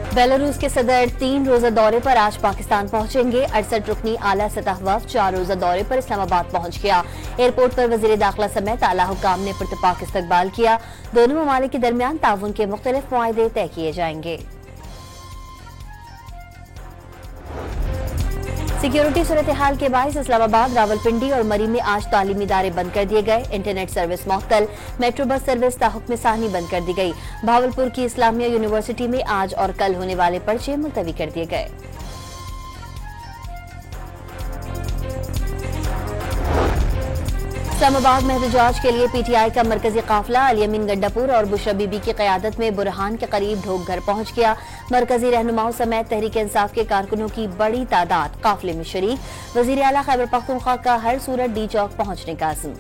Belarus के सदर 3 रोजा दौरे पर आज पाकिस्तान पहुंचेंगे। 68 रुकनी आला सतह वफ्द 4 रोजा दौरे पर इस्लामाबाद पहुंच गया। एयरपोर्ट पर वजीर दाखिला समेत आला हुकाम ने पुरतपाक इस्तकबाल किया। दोनों ममालिक के दरमियान ताउन के मुख्तलिफ मुआहदे तय किए जाएंगे। सिक्योरिटी सूरत हाल के बायस इस्लामाबाद, रावलपिंडी और मरी में आज तालीमी इदारे बंद कर दिए गए। इंटरनेट सर्विस मुअत्तल, मेट्रो बस सर्विस ताहुक्म सानी बंद कर दी गई। भावलपुर की इस्लामिया यूनिवर्सिटी में आज और कल होने वाले पर्चे मुलतवी कर दिए गए। इस्लामाबाद में एहतजाज के लिए पीटीआई का मरकजी काफिला अल-यमीन गंडापुर और बुशरा बीबी की क़यादत में बुरहान के करीब ढोक घर पहुंच गया। मरकजी रहनुमाओं समेत तहरीक इंसाफ के कारकुनों की बड़ी तादाद काफिले में शरीक। वजीर आला खैबर पख्तूनख्वा का हर सूरत डी चौक पहुंचने का अज़्म।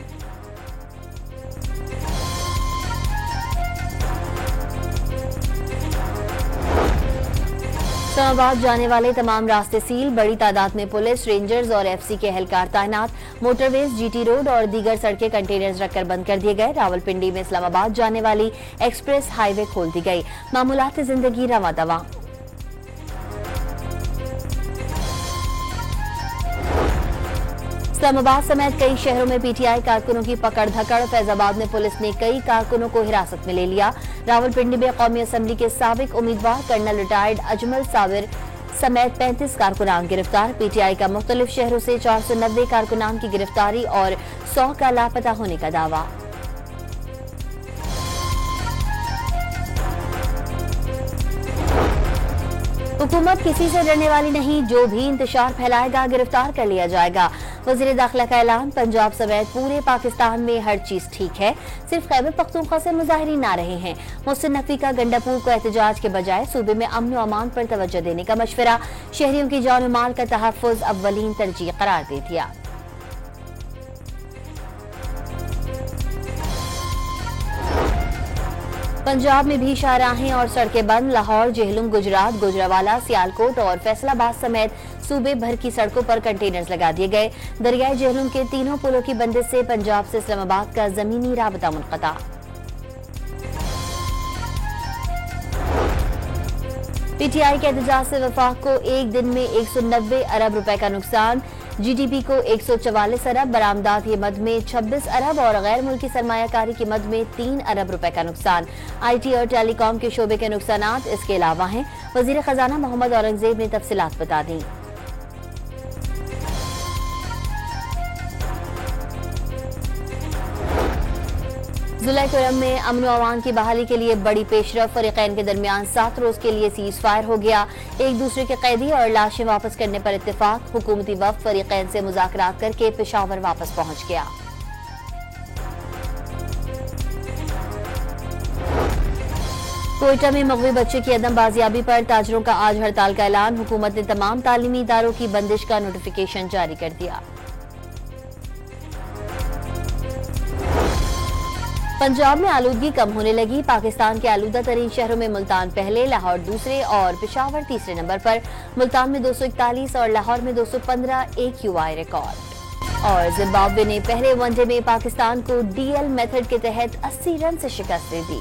इस्लामाबाद जाने वाले तमाम रास्ते सील। बड़ी तादाद में पुलिस, रेंजर्स और एफसी के एहलकार तैनात। मोटरवेज, जीटी रोड और दीगर सड़कें कंटेनर्स रखकर बंद कर दिए गए। रावलपिंडी में इस्लामाबाद जाने वाली एक्सप्रेस हाईवे खोल दी गई। मामूलात जिंदगी रवा दवा। इस्लामाबाद समेत कई शहरों में पीटीआई कारकुनों की पकड़ धकड़। फैजाबाद में पुलिस ने कई कारकुनों को हिरासत में ले लिया। रावलपिंडी में कौमी असम्बली के साबिक उम्मीदवार कर्नल रिटायर्ड अजमल साबिर समेत 35 कारकुनान गिरफ्तार। पीटीआई का मुख्तलिफ शहरों से 490 कारकुनान की गिरफ्तारी और 100 का लापता होने का दावा। हुकूमत किसी से डरने वाली नहीं, जो भी इंतशार फैलाएगा गिरफ्तार कर लिया जाएगा। वजीर दाखिला का ऐलान। पंजाब समेत पूरे पाकिस्तान में हर चीज ठीक है, सिर्फ खैबर पख्तूनख्वा से मुजाहिरीन आ रहे हैं। मोहसिन नकवी का गंडापुर को एहतजाज के बजाय सूबे में अमन व अमान पर तवज्जो देने का मशवरा। शहरियों की जान और माल का तहफ़्फ़ुज़ अव्वलीन तरजीह करार दे दिया। पंजाब में भी शाहराहें और सड़कें बंद। लाहौर, जेहलुम, गुजरात, गुजरावाला, सियालकोट और फैसलाबाद समेत सूबे भर की सड़कों पर कंटेनर्स लगा दिए गए। दरियाए जेहलुम के तीनों पुलों की बंदिश से पंजाब से इस्लामाबाद का जमीनी राबता मुनक़ता। पीटीआई के एहतजाज से वफाक को एक दिन में 190 अरब रुपए का नुकसान। जीडीपी को 144 अरब, बरामदात की मद में 26 अरब और गैर मुल्की सरमायाकारी की मद में 3 अरब रुपए का नुकसान। आईटी और टेलीकॉम के शोबे के नुकसानात इसके अलावा हैं। वजीर खजाना मोहम्मद औरंगजेब ने तफसीलात बता दी। जुलैकुरम में अमन व अमान की बहाली के लिए बड़ी पेशरफ। फरीकैन के दरमियान 7 रोज के लिए सीज फायर हो गया। एक दूसरे के कैदी और लाशें वापस करने पर इत्तेफाक। हुकूमती वफ्द फरीकैन से मुज़ाकरात करके पेशावर वापस पहुंच गया। कोयटा में मगवी बच्चे की अदम बाजियाबी पर ताजरों का आज हड़ताल का ऐलान। हुकूमत ने तमाम तालीमी इदारों की बंदिश का नोटिफिकेशन जारी कर दिया। पंजाब में आलूदगी कम होने लगी। पाकिस्तान के आलूदा तरीन शहरों में मुल्तान पहले, लाहौर दूसरे और पेशावर तीसरे नंबर पर। मुल्तान में 241 और लाहौर में 215 AQI रिकॉर्ड। और जिम्बाब्वे ने पहले वनडे में पाकिस्तान को DL मेथड के तहत 80 रन से शिकस्त दे दी।